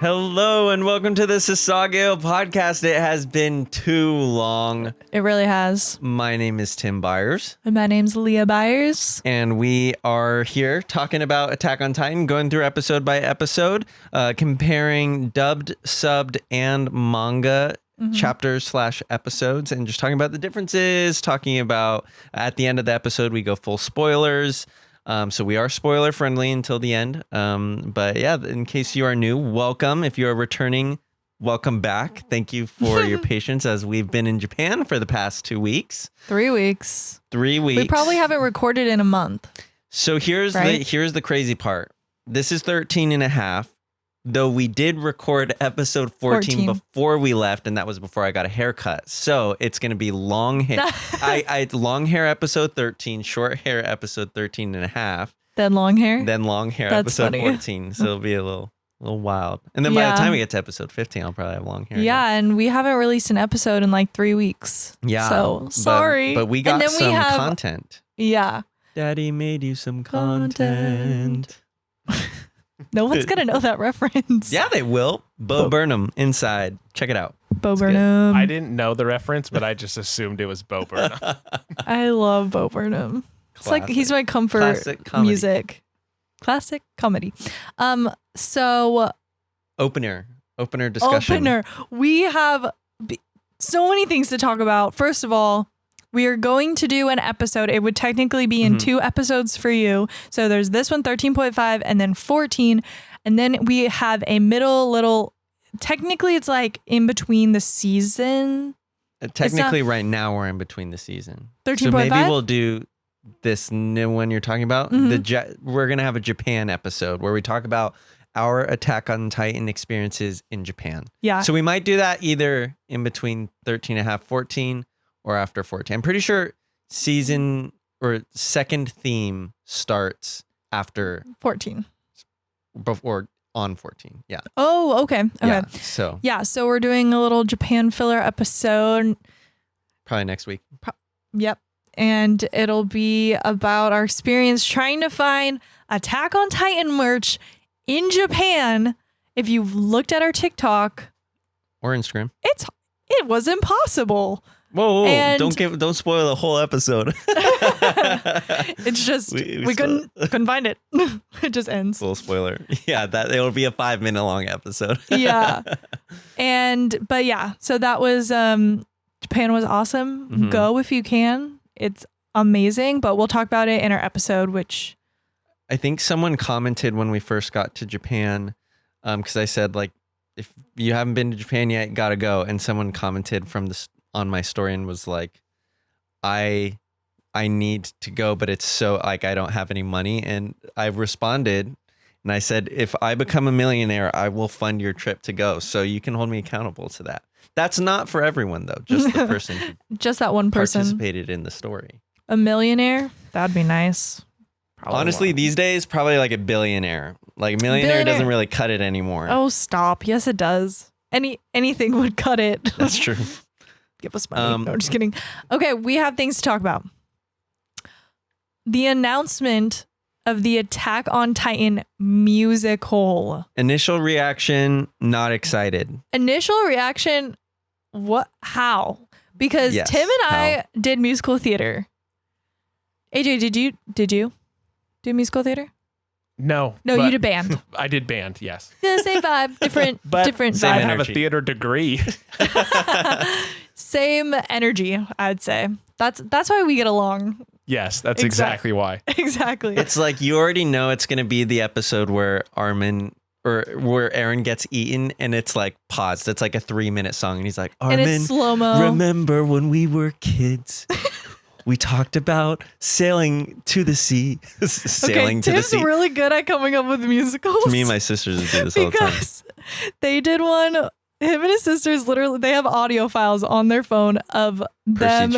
Hello and welcome to the Sasageyo Podcast. It has been too long. It really has. My name is Tim Byers. And my name's Leah Byers. And we are here talking about Attack on Titan, going through episode by episode, comparing dubbed, subbed, and manga chapters / episodes, and just talking about the differences, talking about at the end of the episode, we go full spoilers. So we are spoiler friendly until the end. But yeah, in case you are new, welcome. If you are returning, welcome back. Thank you for your patience as we've been in Japan for the past 2 weeks. 3 weeks. 3 weeks. We probably haven't recorded in a month. So here's the crazy part. This is 13.5. Though we did record episode 14 before we left, and that was before I got a haircut. So it's going to be long hair. I long hair episode 13, short hair episode 13.5. Then long hair? Then long hair That's episode funny. 14. So it'll be a little wild. And then by the time we get to episode 15, I'll probably have long hair. Yeah, and we haven't released an episode in like 3 weeks. Yeah. So sorry. But we got some content. Yeah. Daddy made you some content. No one's going to know that reference. Yeah, they will. Bo Burnham inside. Check it out. Bo Burnham. I didn't know the reference, but I just assumed it was Bo Burnham. I love Bo Burnham. It's like he's my comfort music. Classic comedy. So opener discussion. We have so many things to talk about. First of all, we are going to do an episode. It would technically be in 2 episodes for you. So there's this one, 13.5, and then 14. And then we have a middle technically it's like in between the season. Technically right now we're in between the season. 13.5? So maybe we'll do this new one you're talking about. We're going to have a Japan episode where we talk about our Attack on Titan experiences in Japan. Yeah. So we might do that either in between 13.5, 14, or after 14. I'm pretty sure season or second theme starts after 14. Before on 14. Yeah. Oh, okay. Yeah, so we're doing a little Japan filler episode. Probably next week. Yep. And it'll be about our experience trying to find Attack on Titan merch in Japan. If you've looked at our TikTok or Instagram, it was impossible. Whoa! Don't spoil the whole episode. It's just we couldn't find it. It just ends. Little spoiler. Yeah, it'll be a 5-minute long episode. Yeah, but yeah, so that was Japan was awesome. Go if you can. It's amazing. But we'll talk about it in our episode, which I think someone commented when we first got to Japan, because I said like, if you haven't been to Japan yet, gotta go. And someone commented on my story and was like, I need to go, but it's so like I don't have any money. And I responded and I said, if I become a millionaire, I will fund your trip to go. So you can hold me accountable to that. That's not for everyone though. Just the person who just that one person participated in the story. A millionaire? That'd be nice. Probably honestly, these days, probably like a billionaire. Like a millionaire doesn't really cut it anymore. Oh, stop. Yes, it does. Anything would cut it. That's true. Give us money. No, just kidding. Okay, we have things to talk about. The announcement of the Attack on Titan musical. Initial reaction, not excited. Initial reaction, what? How? Because yes, Tim and I did musical theater. AJ, did you do musical theater? No, you did band. I did band, yes. The same vibe, different vibe. I have a theater degree. Same energy, I'd say. That's why we get along. Yes, that's exactly why. Exactly. It's like you already know it's going to be the episode where where Aaron gets eaten and it's like paused. It's like a 3-minute song and he's like, Armin, and it's slow-mo. Remember when we were kids? We talked about sailing to the sea. Sailing to the sea. Tim's really good at coming up with musicals. Me and my sisters do this all the time. Because they did one. Him and his sisters literally, they have audio files on their phone of them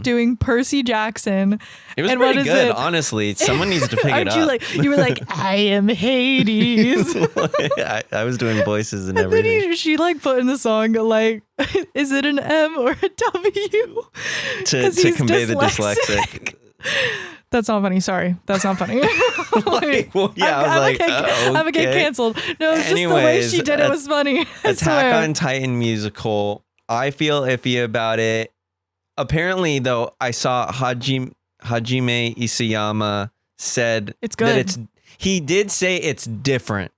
doing Percy Jackson. It was pretty good, honestly. Someone needs to pick it up. You were like, I am Hades. I was doing voices and everything. Then she like put in the song like, is it an M or a W? To convey the dyslexic. That's not funny. Sorry. That's not funny. Like, well, yeah, I was like, I'm gonna get canceled. No, it's just the way she did it was funny. Attack on Titan musical. I feel iffy about it. Apparently, though, I saw Hajime Isayama said it's good. that he did say it's different,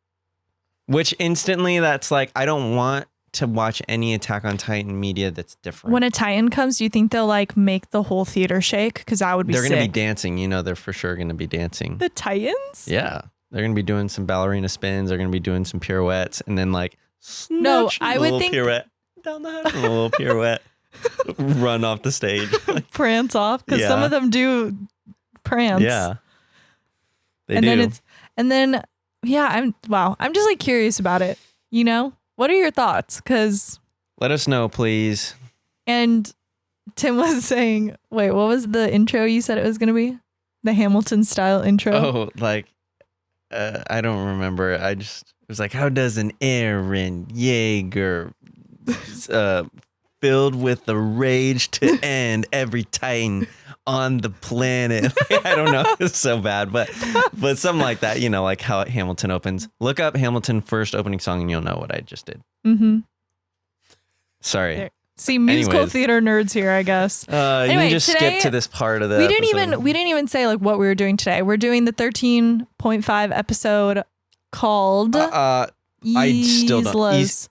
which instantly that's like, I don't want to watch any Attack on Titan media that's different. When a Titan comes, do you think they'll like make the whole theater shake? Because that would be They're sick. going to be dancing. You know, they're for sure going to be dancing. The Titans? Yeah. They're going to be doing some ballerina spins. They're going to be doing some pirouettes. And then like, no, I would think pirouette down the house. A little pirouette. Run off the stage. Prance off. Because some of them do prance. Yeah. They do. I'm just like curious about it. You know? What are your thoughts? Because let us know, please. And Tim was saying, wait, what was the intro you said it was going to be? The Hamilton style intro? Oh, like, I don't remember. It was like, how does an Eren Yeager filled with the rage to end every Titan on the planet? I don't know. It's so bad, but something like that, you know, like how Hamilton opens. Look up Hamilton first opening song and you'll know what I just did. Mm-hmm. Sorry. There. See, musical theater nerds here, I guess. Anyway, you can just skip to this part of the episode. We didn't even say like what we were doing today. We're doing the 13.5 episode called I still don't. Islas.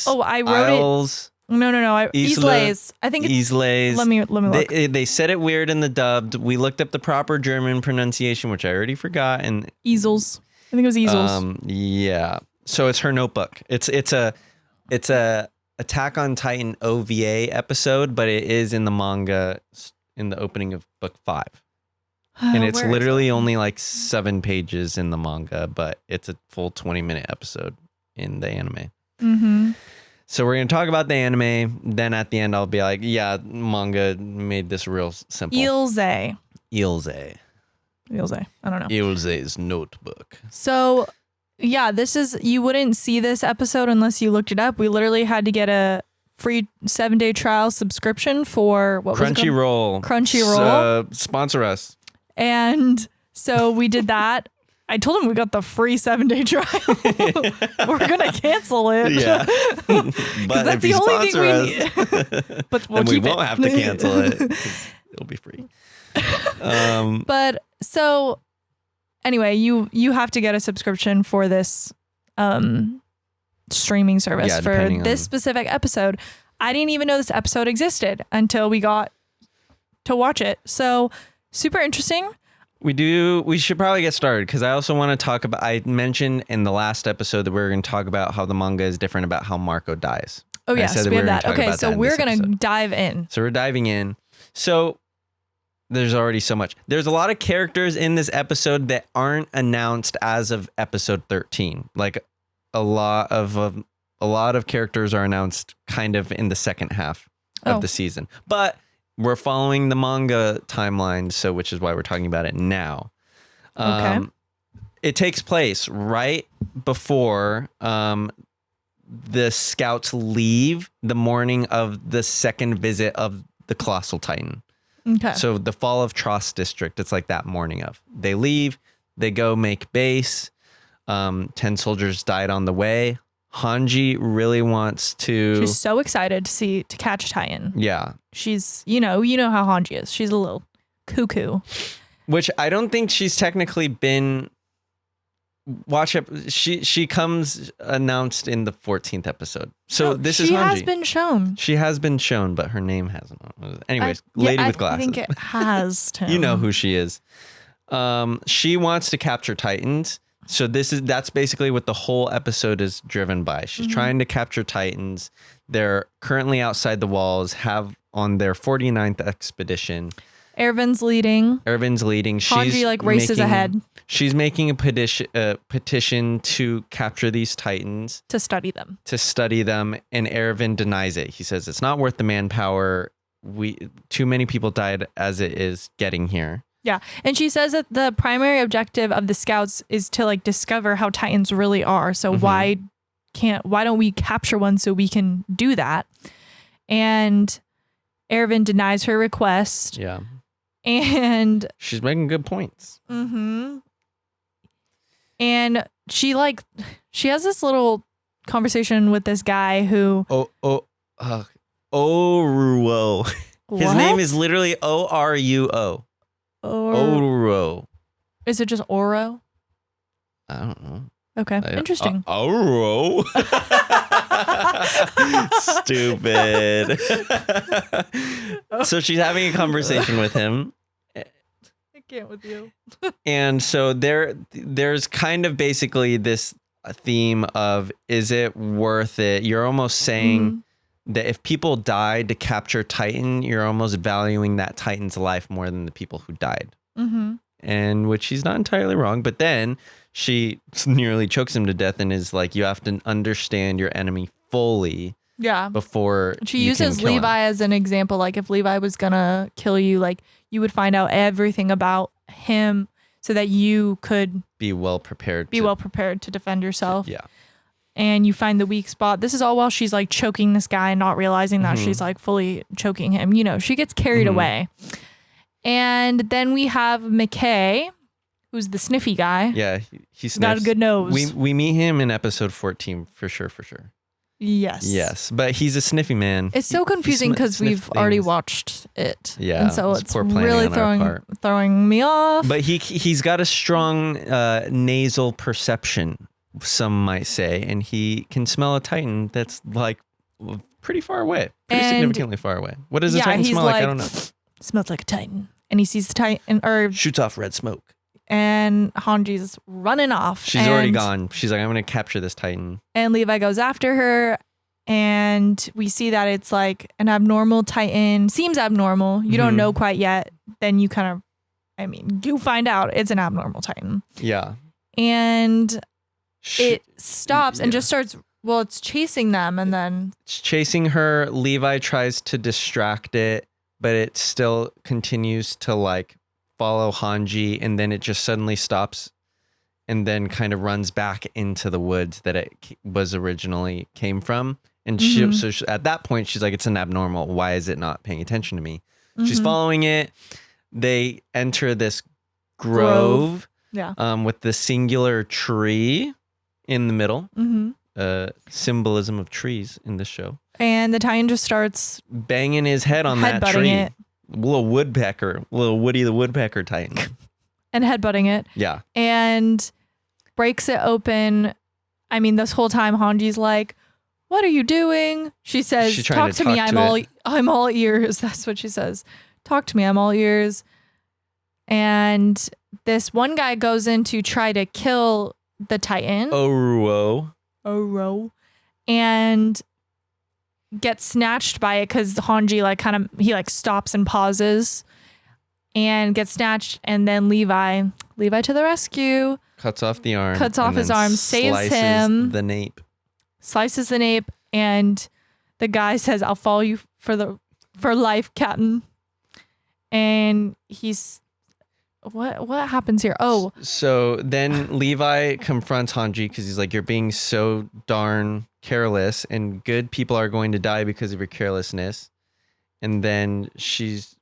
I wrote Isles. it. No. Islays. I think it's Islays. Let me look. They said it weird in the dubbed. We looked up the proper German pronunciation, which I already forgot. And easels. I think it was easels. Yeah. So it's her notebook. It's a Attack on Titan OVA episode, but it is in the manga in the opening of book 5. And it's literally only like 7 pages in the manga, but it's a full 20-minute episode in the anime. Mm-hmm. So we're going to talk about the anime. Then at the end, I'll be like, yeah, manga made this real simple. Ilse. I don't know. Ilse's notebook. So, yeah, you wouldn't see this episode unless you looked it up. We literally had to get a free 7-day trial subscription for what was it called? Crunchyroll. Sponsor us. And so we did that. I told him we got the free 7-day trial. We're going to cancel it. Yeah. But that's if the you only sponsor thing us, but we'll then we keep won't have to cancel it. It'll be free. But so anyway, you have to get a subscription for this streaming service for this specific episode. I didn't even know this episode existed until we got to watch it. So super interesting. We should probably get started because I also want to talk about, I mentioned in the last episode that we were going to talk about how the manga is different about how Marco dies. Oh, yes, we have that. Okay, so we're going to dive in. So we're diving in. So there's already so much. There's a lot of characters in this episode that aren't announced as of episode 13. Like a lot of characters are announced kind of in the second half of the season. But we're following the manga timeline, so which is why we're talking about it now. Okay. It takes place right before the scouts leave the morning of the second visit of the Colossal Titan. Okay. So the fall of Tross District, it's like that morning of. They leave, they go make base. 10 soldiers died on the way. Hanji really wants to... She's so excited to catch a Titan. Yeah. She's, you know how Hanji is. She's a little cuckoo. Which I don't think she's technically been... She comes announced in the 14th episode. So this is Hanji. She has been shown. She has been shown, but her name hasn't. Anyways, lady with glasses. I think it has, Tim. You know who she is. She wants to capture Titans. So that's basically what the whole episode is driven by. She's trying to capture Titans. They're currently outside the walls, have on their 49th expedition. Ervin's leading. Hanji races ahead. She's making a petition to capture these Titans. To study them. And Ervin denies it. He says it's not worth the manpower. Too many people died as it is getting here. Yeah. And she says that the primary objective of the scouts is to discover how Titans really are. So why don't we capture one so we can do that? And Ervin denies her request. Yeah. And she's making good points. and she has this little conversation with this guy who Oruo. His What? name is literally Oruo. Oruo. Is it just Oro? I don't know. Okay, interesting. Oruo. Stupid. So she's having a conversation with him. I can't with you. And so there's kind of basically this theme of, is it worth it? You're almost saying that if people died to capture Titan, you're almost valuing that Titan's life more than the people who died. And which she's not entirely wrong. But then she nearly chokes him to death and is like, you have to understand your enemy fully. Yeah. Before she you uses can kill Levi him. as an example. Like if Levi was gonna kill you, like you would find out everything about him so that you could Be well prepared to defend yourself. Yeah. And you find the weak spot. This is all while she's like choking this guy and not realizing that she's like fully choking him. You know, she gets carried away. And then we have McKay, who's the sniffy guy. Yeah, he sniffs. Got a good nose. We meet him in episode 14 for sure. Yes, but he's a sniffy man. It's so confusing because we've already watched it. Yeah, and so it's really throwing me off. But he's got a strong nasal perception, some might say, and he can smell a Titan that's like pretty far away, significantly far away. What does a Titan smell like? I don't know. Smells like a Titan, and he sees the Titan or shoots off red smoke. And Hanji's running off. She's already gone. She's like, I'm going to capture this Titan. And Levi goes after her. And we see that it's like an abnormal Titan. Seems abnormal. You don't know quite yet. Then you kind of, you find out it's an abnormal Titan. Yeah. And it stops and just starts, it's chasing them. And then it's chasing her. Levi tries to distract it, but it still continues to like follow Hanji, and then it just suddenly stops and then kind of runs back into the woods that it was originally came from. And so at that point, she's like, it's an abnormal. Why is it not paying attention to me? She's following it. They enter this grove. With the singular tree in the middle. Symbolism of trees in this show. And the Titan just starts banging his head on that tree. It. Little Woody the Woodpecker Titan. And headbutting it. Yeah. And breaks it open. This whole time Hanji's like, what are you doing? She says, talk to me. I'm all ears. That's what she says. Talk to me. I'm all ears. And this one guy goes in to try to kill the Titan. Oruo. And gets snatched by it because Hanji he stops and pauses and gets snatched, and then Levi to the rescue, cuts off the arm, cuts off his arm, saves him, slices the nape, and the guy says, I'll follow you for life, Captain. And he's what happens here? So then Levi confronts Hanji because he's like, you're being so darn careless, and good people are going to die because of your carelessness. And then Hanji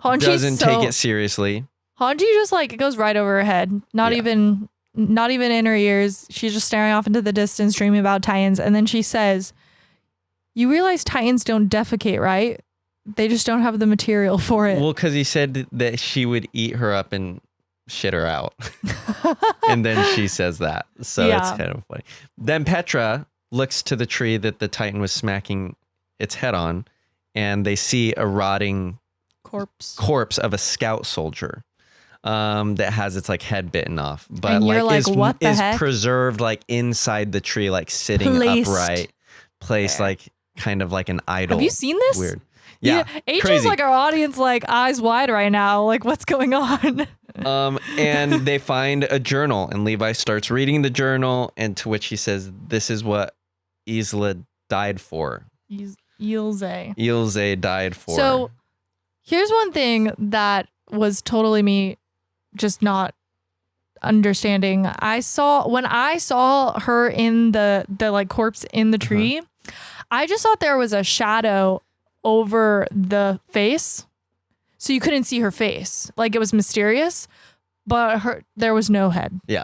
doesn't take it seriously. Hanji just it goes right over her head. Not even in her ears. She's just staring off into the distance, dreaming about Titans. And then she says, you realize Titans don't defecate, right? They just don't have the material for it. Well, because he said that she would eat her up and shit her out. And then she says that. So it's kind of funny. Then Petra looks to the tree that the Titan was smacking its head on, and they see a rotting corpse of a scout soldier that has its head bitten off. But what the heck? Preserved inside the tree, sitting upright, placed kind of like an idol. Have you seen this? Weird. Yeah, Angel's our audience, eyes wide right now. What's going on? And they find a journal, and Levi starts reading the journal, and to which he says, "This is what Isla died for." Ilse died for. So, here's one thing that was totally me, just not understanding. When I saw her in the corpse in the tree, I just thought there was a shadow over the face. So you couldn't see her face. Like, it was mysterious, but there was no head. Yeah.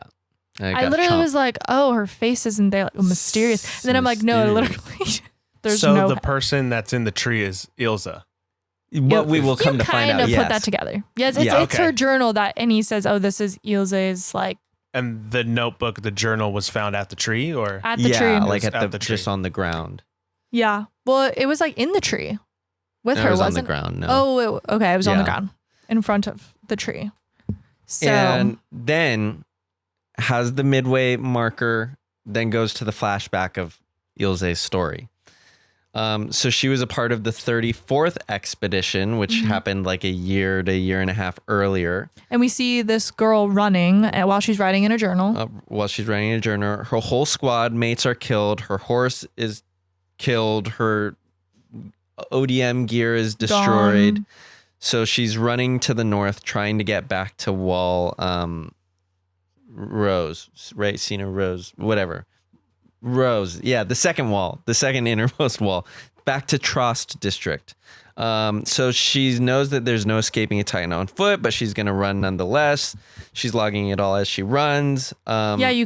I literally was like, oh, her face isn't there. Like, mysterious. And then I'm like, no, literally, there's so no the head. person that's in the tree is Ilza. What we will come to find out. You kind of put that together. Yes, it's her journal and he says, oh, this is Ilze's, like. And the notebook, the journal was found at the tree, or at the tree. Yeah, like at the tree. just on the ground. Yeah. Well, it was like in the tree with her. It was wasn't on the ground. No. Oh, okay. It was on the ground in front of the tree. So. And then has the midway marker, then goes to the flashback of Ilze's story. So she was a part of the 34th expedition, which happened like a year to year and a half earlier. And we see this girl running while she's writing in a journal. Her whole squad mates are killed. Her horse is killed. Her ODM gear is destroyed. Gone. So she's running to the north, trying to get back to Wall Rose, right? Cena Rose, whatever. Rose, yeah, the second wall, the second innermost wall, back to Trost district. So she knows that there's no escaping a Titan on foot, but she's going to run nonetheless. She's logging it all as she runs. Yeah,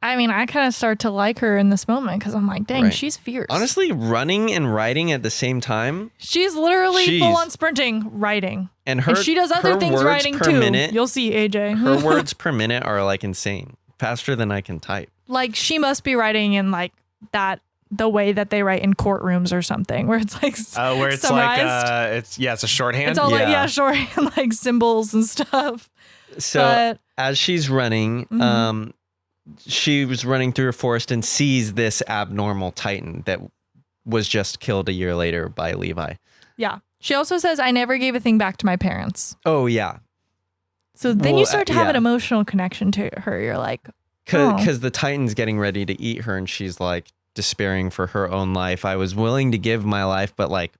I kind of start to like her in this moment because I'm like, dang, she's fierce. Honestly, running and riding at the same time. She's literally full on sprinting, riding. And she does other things riding too. Minute, you'll see, AJ. Her words per minute are like insane. Faster than I can type. Like, she must be writing in like that, the way that they write in courtrooms or something, where it's like where it's summarized. Like it's a shorthand. It's all like shorthand, like symbols and stuff. So as she's running, she was running through a forest and sees this abnormal Titan that was just killed a year later by Levi. Yeah. She also says, I never gave a thing back to my parents. Oh, yeah. So then you start to have an emotional connection to her. You're like, because the Titan's getting ready to eat her and she's like despairing for her own life. I was willing to give my life, but like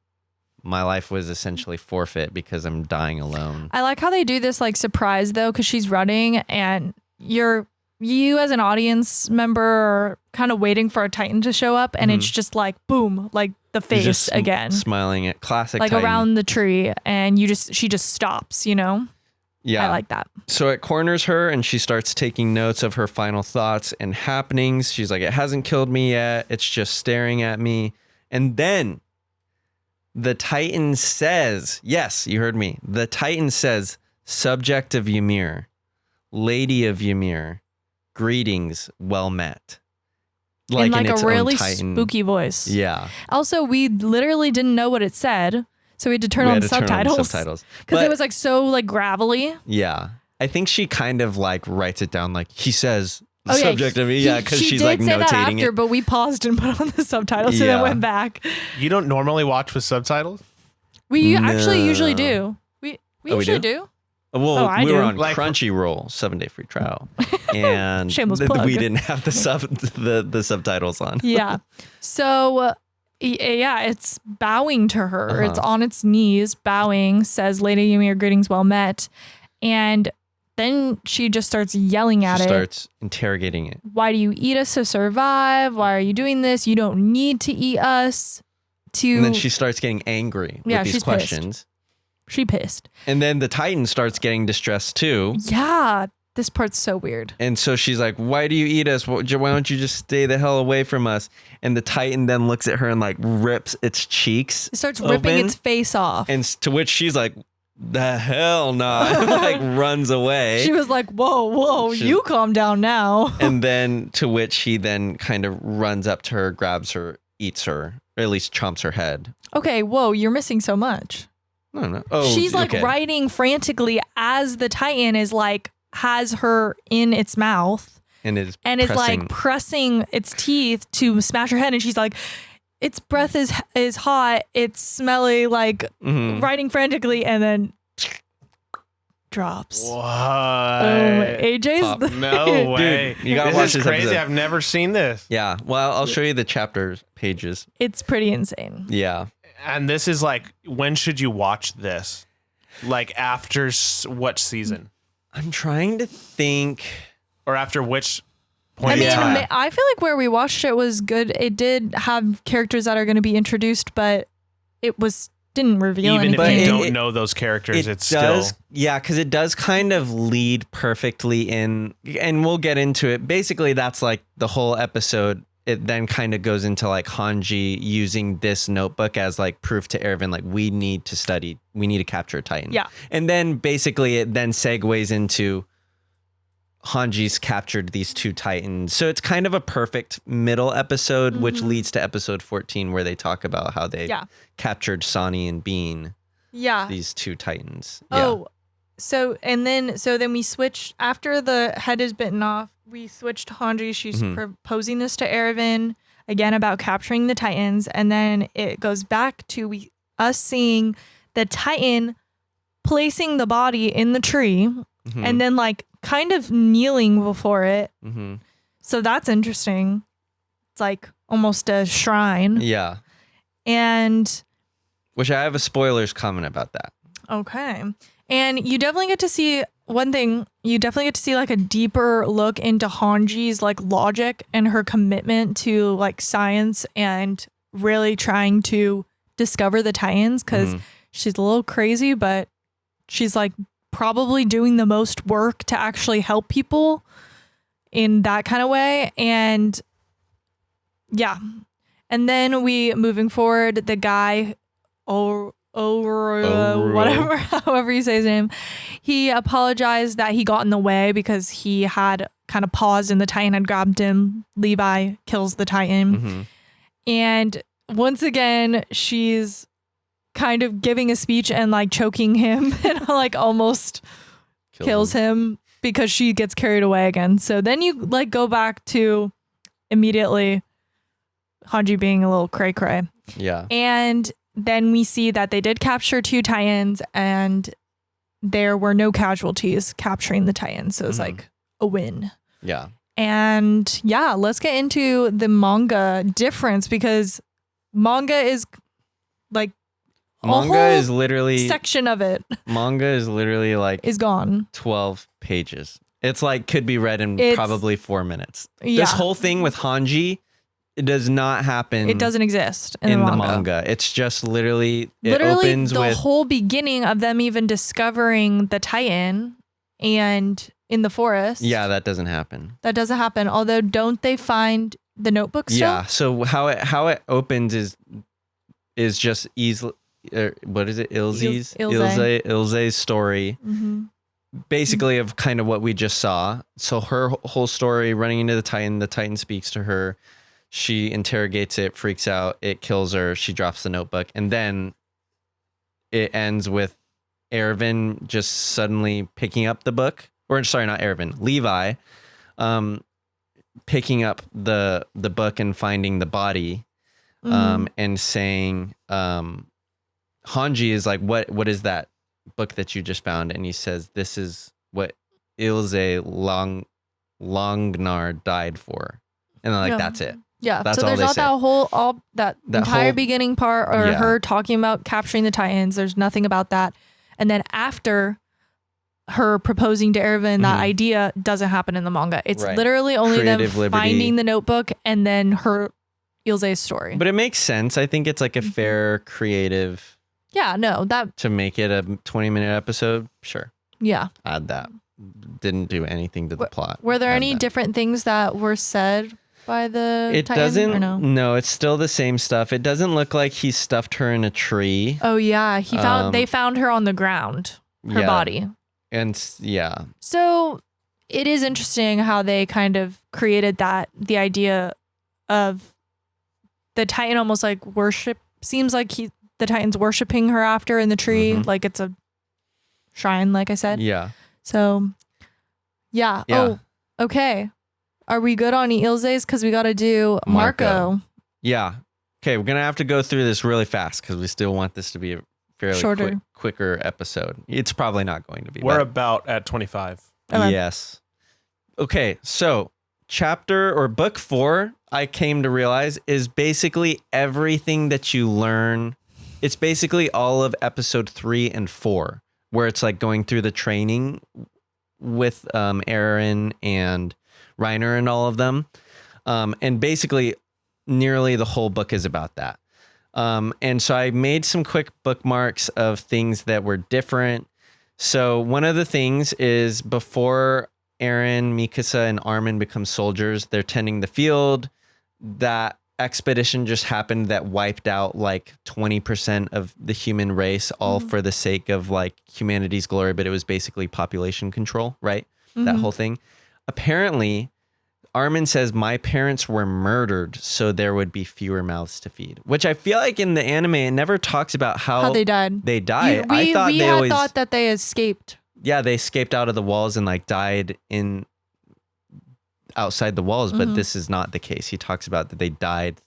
my life was essentially forfeit because I'm dying alone. I like how they do this like surprise though, because she's running and you as an audience member are kind of waiting for a Titan to show up and it's just like boom, like the face just again. Smiling at classic like Titan. Around the tree and she just stops, you know? Yeah. I like that. So it corners her and she starts taking notes of her final thoughts and happenings. She's like, it hasn't killed me yet. It's just staring at me. And then the Titan says, yes, you heard me. The Titan says, subject of Ymir, lady of Ymir, greetings, well met. Like in like a really spooky voice. Yeah. Also, we literally didn't know what it said. So we had to turn on subtitles. Because it was like so like gravelly. Yeah. I think she kind of like writes it down like he says subject of me. Yeah, because she's like notating that after, but we paused and put on the subtitles and then went back. You don't normally watch with subtitles? We actually usually do. We usually do. Well, we were on Crunchyroll, 7-day free trial, and we didn't have the subtitles on. Yeah. So it's bowing to her. It's on its knees, bowing, says, Lady Ymir, greetings, well met. And then she just starts yelling at it. Starts interrogating it. Why do you eat us to survive? Why are you doing this? You don't need to eat us. And then she starts getting angry with these questions. She pissed. And then the Titan starts getting distressed too. Yeah. This part's so weird. And so she's like, why do you eat us? Why don't you just stay the hell away from us? And the Titan then looks at her and like rips its cheeks. It starts ripping its face off. And to which she's like, the hell not. Like runs away. She was like, whoa, you calm down now. And then to which he then kind of runs up to her, grabs her, eats her, or at least chomps her head. Okay, whoa, you're missing so much. No. Oh, she's like writing frantically as the Titan is like, has her in its mouth and is like pressing its teeth to smash her head. And she's like, its breath is hot. It's smelly, like writing frantically and then drops. What? AJ's no way. Dude, you gotta watch this crazy. episode. I've never seen this. Yeah. Well, I'll show you the chapter pages. It's pretty insane. Yeah. And this is like, when should you watch this? Like after what season? I'm trying to think. Or after which point in time? I feel like where we watched it was good. It did have characters that are going to be introduced, but it was didn't reveal Even anything. if you don't know those characters, it's does, still... Yeah, because it does kind of lead perfectly in, and we'll get into it. Basically, that's like the whole episode. It then kind of goes into like Hanji using this notebook as like proof to Erwin, like we need to capture a Titan. Yeah. And then basically it then segues into Hanji's captured these 2 Titans. So it's kind of a perfect middle episode, which leads to episode 14, where they talk about how they captured Sonny and Bean. Yeah. These 2 Titans. Oh, so then we switch after the head is bitten off. We switch to Hanji. She's proposing this to Erwin again about capturing the Titans, and then it goes back to us seeing the Titan placing the body in the tree, and then like kind of kneeling before it. So that's interesting. It's like almost a shrine. Yeah. And which I have a spoilers comment about that. Okay. And you definitely get to see one thing. You definitely get to see like a deeper look into Hanji's like logic and her commitment to like science and really trying to discover the Titans, because she's a little crazy, but she's like probably doing the most work to actually help people in that kind of way. And yeah. And then moving forward, the guy, whatever, however you say his name, he apologized that he got in the way because he had kind of paused and the Titan had grabbed him. Levi kills the Titan. And once again, she's kind of giving a speech and like choking him and like almost kills him because she gets carried away again. So then you like go back to immediately Hanji being a little cray cray. Yeah. And then we see that they did capture 2 Titans and there were no casualties capturing the Titans. So it's like a win. Yeah. And yeah, let's get into the manga difference, because manga is like is literally section of it. Manga is literally like is gone. 12 pages. It's like could be read in probably 4 minutes. Yeah. This whole thing with Hanji, it does not happen. It doesn't exist in the manga. It's just literally opens the with whole beginning of them even discovering the Titan and in the forest. Yeah, that doesn't happen. That doesn't happen. Although, don't they find the notebook still? Yeah. So how it opens is just easily. What is it? Ilse's story. Basically of kind of what we just saw. So her whole story, running into the Titan speaks to her. She interrogates it, freaks out, it kills her, she drops the notebook, and then it ends with Erwin just suddenly picking up the book. Or sorry, not Erwin, Levi picking up the book and finding the body and saying, Hanji is like, what is that book that you just found? And he says, this is what Ilse Longnar died for. And then like, that's it. Yeah, that's so there's all not say. that entire beginning part or her talking about capturing the Titans. There's nothing about that. And then after her proposing to Erwin, that idea doesn't happen in the manga. It's literally only Creative them liberty. finding the notebook and then her Ilse's story. But it makes sense. I think it's like a fair creative. Yeah, no, that to make it a 20-minute episode. Sure. Yeah. Add that. Didn't do anything to the plot. Were there any different things that were said by the Titan, doesn't or no? No, it's still the same stuff. It doesn't look like he stuffed her in a tree. Oh yeah, they found her on the ground, her body. And yeah. So it is interesting how they kind of created the idea of the Titan almost like worship. Seems like the Titan's worshiping her after in the tree, like it's a shrine, like I said. Yeah. So yeah. Oh, okay. Are we good on Ilse's? Because we got to do Marco. Yeah. Okay, we're going to have to go through this really fast because we still want this to be a fairly quicker episode. It's probably not going to be. We're about at 25. Okay. Yes. Okay, so chapter or book 4, I came to realize, is basically everything that you learn. It's basically all of episode 3 and 4, where it's like going through the training with Aaron and Reiner and all of them. And basically nearly the whole book is about that. And so I made some quick bookmarks of things that were different. So one of the things is before Eren, Mikasa, and Armin become soldiers, they're tending the field. That expedition just happened that wiped out like 20% of the human race, all for the sake of like humanity's glory, but it was basically population control, right? That whole thing. Apparently, Armin says, my parents were murdered so there would be fewer mouths to feed, which I feel like in the anime, it never talks about how they died. They died. We I thought that they escaped. Yeah, they escaped out of the walls and like died in outside the walls, but this is not the case. He talks about that they died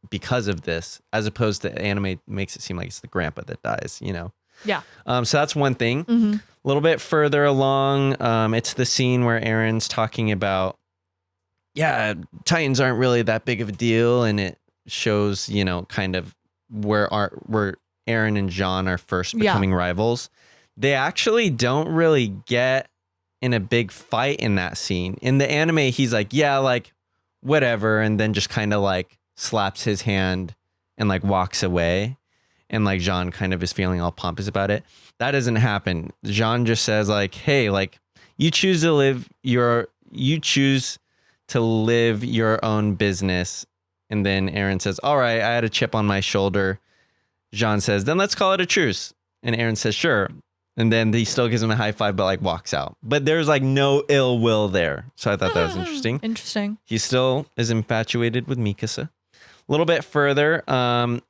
because of this, as opposed to anime makes it seem like it's the grandpa that dies, you know? Yeah. So that's one thing. A little bit further along, it's the scene where Eren's talking about, yeah, Titans aren't really that big of a deal, and it shows, you know, kind of where Eren and John are first becoming rivals. They actually don't really get in a big fight in that scene. In the anime, he's like, yeah, like whatever, and then just kind of like slaps his hand and like walks away, and like John kind of is feeling all pompous about it. That doesn't happen. John just says like, hey, like you choose to live your own business. And then Eren says, all right, I had a chip on my shoulder. John says, then let's call it a truce. And Eren says, sure. And then he still gives him a high five, but like walks out. But there's like no ill will there. So I thought that was interesting. Interesting. He still is infatuated with Mikasa. A little bit further,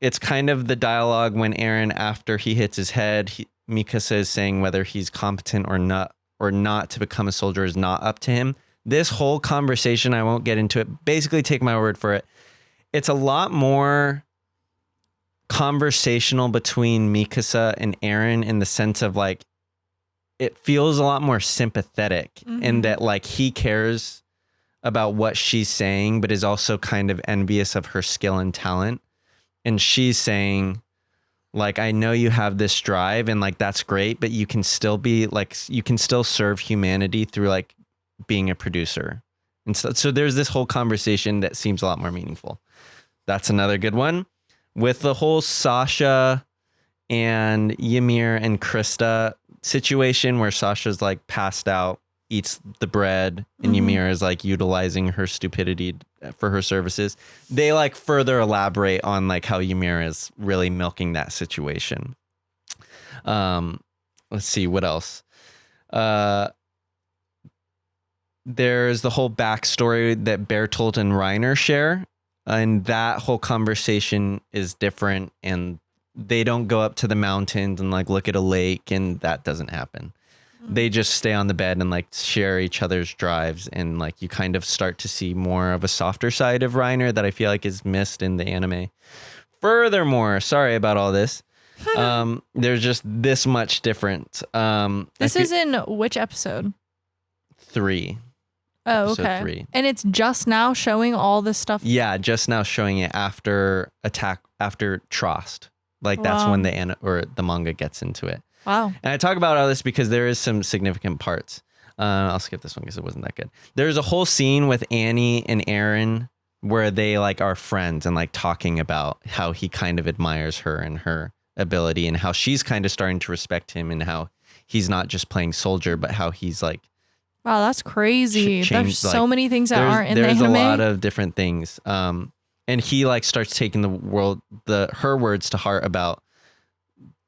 it's kind of the dialogue when Eren, after he hits his head, Mikasa is saying whether he's competent or not to become a soldier is not up to him. This whole conversation, I won't get into it. Basically, take my word for it. It's a lot more conversational between Mikasa and Eren in the sense of like, it feels a lot more sympathetic in that like he cares about what she's saying, but is also kind of envious of her skill and talent. And she's saying like, I know you have this drive and like, that's great, but you can still be like, you can still serve humanity through like being a producer. And so there's this whole conversation that seems a lot more meaningful. That's another good one. With the whole Sasha and Ymir and Krista situation where Sasha's like passed out, eats the bread, and Ymir is like utilizing her stupidity for her services. They like further elaborate on like how Ymir is really milking that situation. Let's see what else. There's the whole backstory that Bertolt and Reiner share. And that whole conversation is different, and they don't go up to the mountains and like look at a lake, and that doesn't happen. They just stay on the bed and like share each other's drives, and like you kind of start to see more of a softer side of Reiner that I feel like is missed in the anime. Furthermore, sorry about all this. There's just this much different. This is in which episode? 3. Oh, okay. 3. And it's just now showing all this stuff. Yeah, just now showing it after Trost. Like that's when the manga gets into it. Wow. And I talk about all this because there is some significant parts. I'll skip this one because it wasn't that good. There's a whole scene with Annie and Eren where they like are friends and like talking about how he kind of admires her and her ability, and how she's kind of starting to respect him, and how he's not just playing soldier, but how he's like, wow, that's crazy. There's so many things that aren't in the anime. There's a lot of different things. And he like starts taking her words to heart about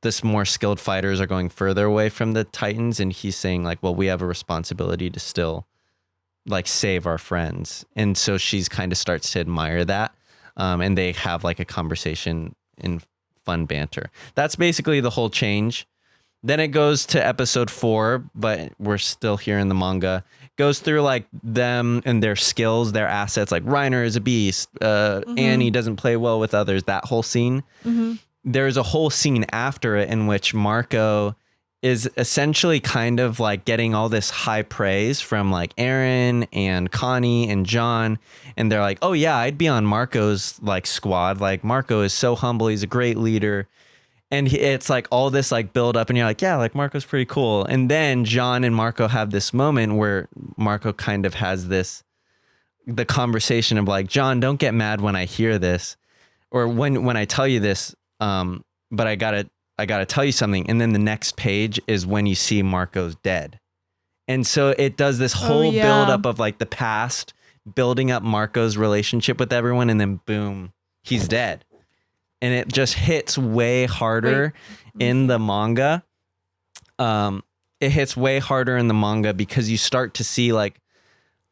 this more skilled fighters are going further away from the Titans. And he's saying like, well, we have a responsibility to still like save our friends. And so she's kind of starts to admire that. And they have like a conversation in fun banter. That's basically the whole change. Then it goes to episode 4, but we're still here in the manga. Goes through like them and their skills, their assets. Like Reiner is a beast. Annie doesn't play well with others. That whole scene. There's a whole scene after it in which Marco is essentially kind of like getting all this high praise from like Eren and Connie and John. And they're like, oh yeah, I'd be on Marco's like squad. Like Marco is so humble. He's a great leader. And it's like all this like build up, and you're like, yeah, like Marco's pretty cool. And then John and Marco have this moment where Marco kind of has the conversation of like, John, don't get mad when I hear this, or when I tell you this. But I gotta tell you something. And then the next page is when you see Marco's dead. And so it does this whole build up of like the past, building up Marco's relationship with everyone, and then boom, he's dead. And it just hits way harder in the manga. It hits way harder in the manga because you start to see like,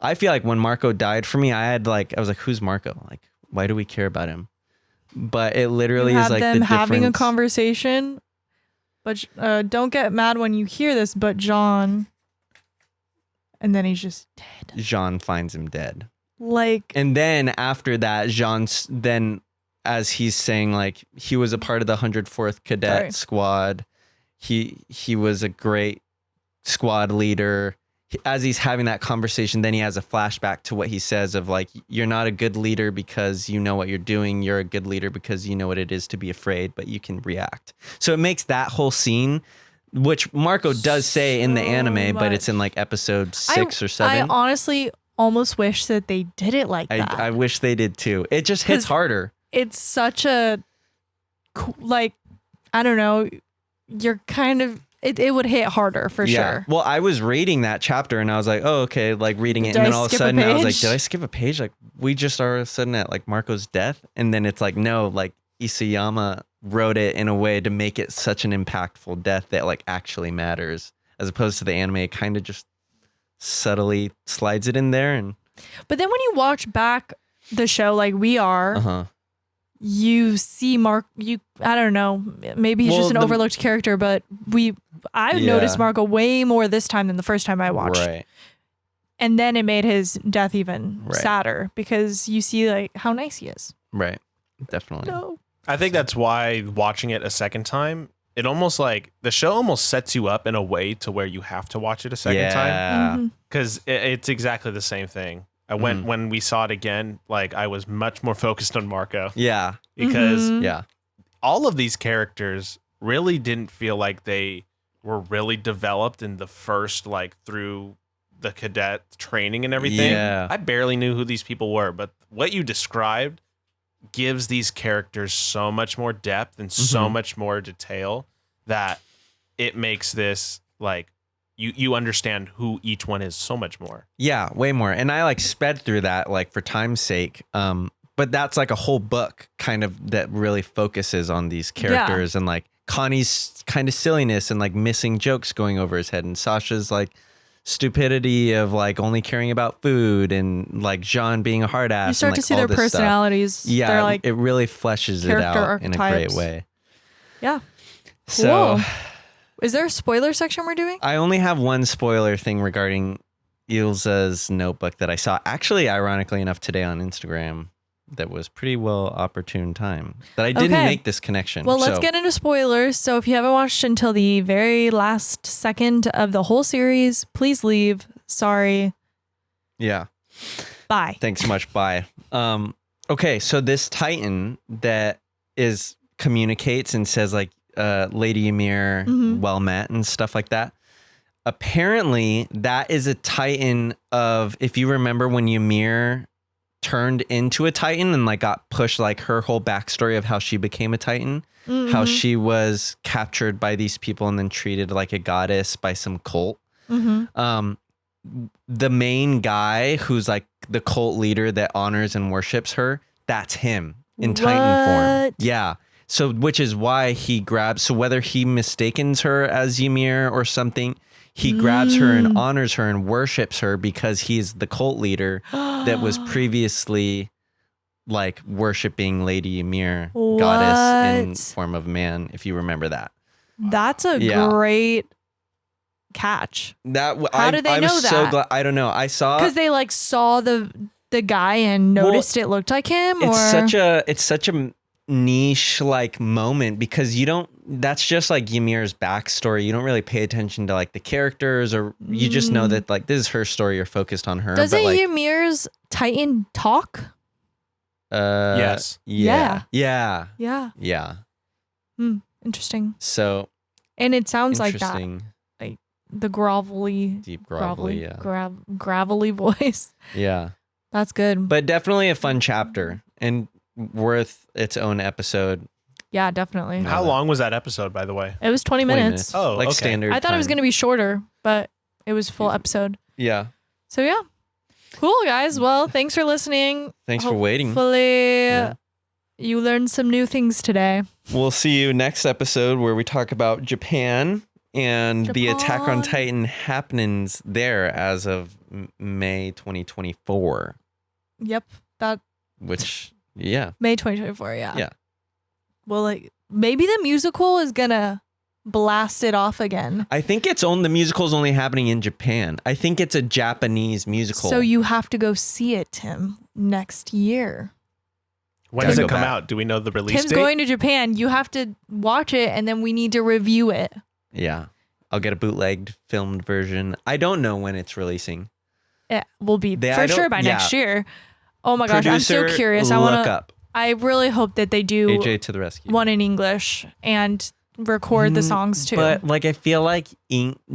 I feel like when Marco died for me, I was like, who's Marco? Like, why do we care about him? But it literally is like them the having difference. a conversation. But don't get mad when you hear this, but John, and then he's just dead. Jean finds him dead. Like, and then after that, Jean's then, as he's saying, like, he was a part of the 104th Cadet Squad. He was a great squad leader. As he's having that conversation, then he has a flashback to what he says of like, you're not a good leader because you know what you're doing. You're a good leader because you know what it is to be afraid, but you can react. So it makes that whole scene, which Marco does say in the anime, but it's in like episode 6 or 7. I honestly almost wish that they did it like that. I wish they did too. It just hits harder. It's such a, like, I don't know, you're kind of, it would hit harder for sure. Well, I was reading that chapter and I was like, oh, okay, like reading it. And then all of a sudden I was like, did I skip a page? Like we just are all of a sudden at like Marco's death. And then it's like, no, like Isayama wrote it in a way to make it such an impactful death that like actually matters, as opposed to the anime. It kind of just subtly slides it in there. But then when you watch back the show like we are, you see I don't know, maybe he's just an overlooked character, but I noticed Marco way more this time than the first time I watched. Right. And then it made his death even sadder because you see like how nice he is. Right. Definitely. No. I think that's why watching it a second time, it almost like the show almost sets you up in a way to where you have to watch it a second time. Because it's exactly the same thing. When we saw it again, like I was much more focused on Marco. Yeah. Because all of these characters really didn't feel like they were really developed in the first, like through the cadet training and everything. Yeah. I barely knew who these people were, but what you described gives these characters so much more depth and so much more detail that it makes this like you understand who each one is so much more. Yeah, way more. And I like sped through that like for time's sake. But that's like a whole book kind of that really focuses on these characters and like Connie's kind of silliness and like missing jokes going over his head, and Sasha's like stupidity of like only caring about food, and like Jean being a hard ass. You start and, like, to see their personalities. Stuff. Yeah, they're, like, it really fleshes it out archetypes. in a great way. Yeah. So, cool. Is there a spoiler section we're doing? I only have one spoiler thing regarding Ilza's notebook that I saw actually, ironically enough, today on Instagram. That was pretty well opportune time that I didn't make this connection. Well, let's get into spoilers. So if you haven't watched until the very last second of the whole series, please leave. Sorry. Yeah. Bye. Thanks so much. Bye. Okay. So this Titan that communicates and says like, Lady Ymir, well met and stuff like that. Apparently that is a Titan of, if you remember when Ymir turned into a Titan and like got pushed, like her whole backstory of how she became a Titan, how she was captured by these people and then treated like a goddess by some cult. The main guy who's like the cult leader that honors and worships her, that's him in Titan form. Yeah. So, which is why he grabs, so whether he mistakens her as Ymir or something, he grabs her and honors her and worships her because he's the cult leader that was previously like worshiping Lady Ymir, goddess in form of man, if you remember that. That's a great catch. How did they know that? So glad, I don't know. I saw because they like saw the guy and noticed it looked like him. It's such a niche like moment because that's just like Ymir's backstory. You don't really pay attention to like the characters, or you just know that like this is her story. You're focused on her. Doesn't like, Ymir's Titan talk? Yes. Yeah. Interesting. So, and it sounds like that, like the deep gravelly voice. Yeah, that's good. But definitely a fun chapter and worth its own episode. Yeah, definitely. No. How long was that episode, by the way? It was 20 minutes. Oh, like okay. standard. I thought it was time. going to be shorter, but it was full episode. Yeah. So yeah. Cool, guys. Well, thanks for listening. Thanks for waiting. Hopefully Yeah. you learned some new things today. We'll see you next episode where we talk about Japan and the Attack on Japan. Titan happenings there as of May 2024. Yep. That Which, yeah. May 2024, yeah. Yeah. Well, like maybe the musical is going to blast it off again. I think the musical's only happening in Japan. I think it's a Japanese musical. So you have to go see it, Tim, next year. When Gotta does it go come back. out? Do we know the release Tim's date? going to Japan. You have to watch it and then we need to review it. Yeah. I'll get a bootlegged filmed version. I don't know when it's releasing. It will be I for don't- sure by yeah. next year. Oh my gosh, I'm so Producer, curious. Look up. I really hope that they do AJ to the rescue. one in English and record the songs too. But like I feel like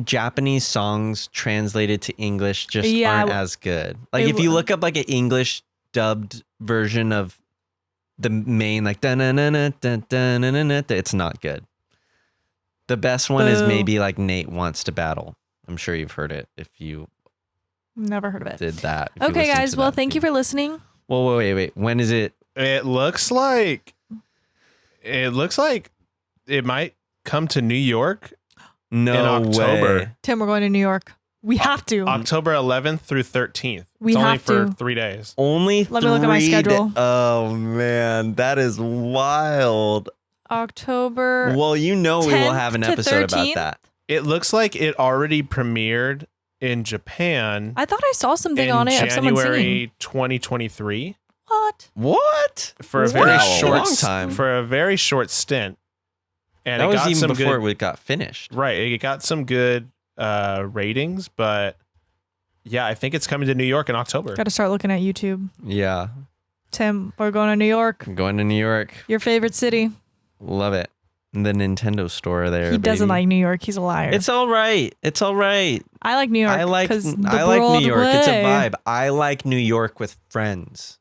Japanese songs translated to English just Yeah, aren't as good. Like it if you w- look up like an English dubbed version of the main like da-na-na-na, da-na-na-na, it's not good. The best one is Boo. maybe like Nate Wants to Battle. I'm sure you've heard it if you Never heard of it. did that. if you Okay, listened guys. to Well, that thank you theme. for listening. Well, wait. When is it? It looks like it might come to New York No in October. way. Tim, we're going to New York. We have to. October 11th through 13th. We it's only have for to. 3 days. Only Let me look at my 3 schedule. Oh man, that is wild. October. Well, you know we will 10th have an to episode about 13th? that. It looks like it already premiered in Japan I thought I saw something in on it of someone singing. January 2023 What? What? for a very Wow, short long time. for a very short stint. And That it was got even some before good, it got finished. right, it got some good ratings, but yeah, I think it's coming to New York in October. Got to start looking at YouTube. Yeah, Tim, we're going to New York. I'm going to New York. Your favorite city. Love it. The Nintendo store there. He doesn't baby. like New York. He's a liar. It's all right. It's all right. I like New York. I like 'cause the New York. It's a Broadway. vibe. I like New York with friends.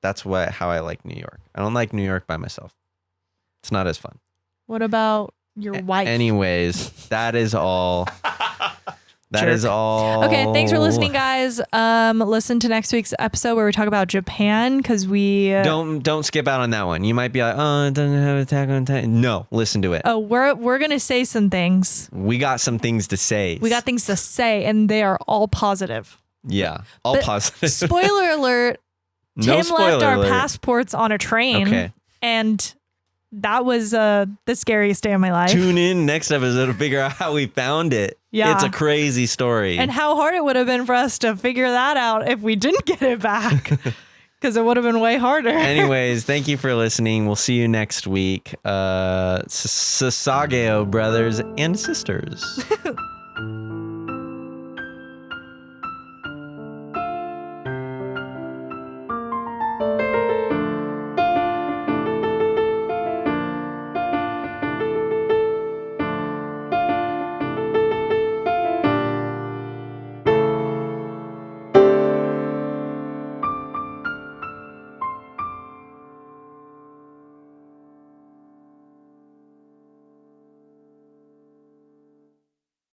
That's how I like New York. I don't like New York by myself. It's not as fun. What about your wife? Anyways, that is all. That is Jerk. all. Okay, thanks for listening, guys. Listen to next week's episode where we talk about Japan because we. Don't skip out on that one. You might be like, oh, it doesn't have Attack on Titan. No, listen to it. Oh, we're gonna say some things. We got some things to say. We got things to say, and they are all positive. Yeah, all But positive. Spoiler alert: No Tim spoiler left our alert. passports on a train, Okay. and that was the scariest day of my life. Tune in next episode to figure out how we found it. Yeah. It's a crazy story. And how hard it would have been for us to figure that out if we didn't get it back, because it would have been way harder. Anyways, thank you for listening. We'll see you next week. Sasageyo brothers and sisters.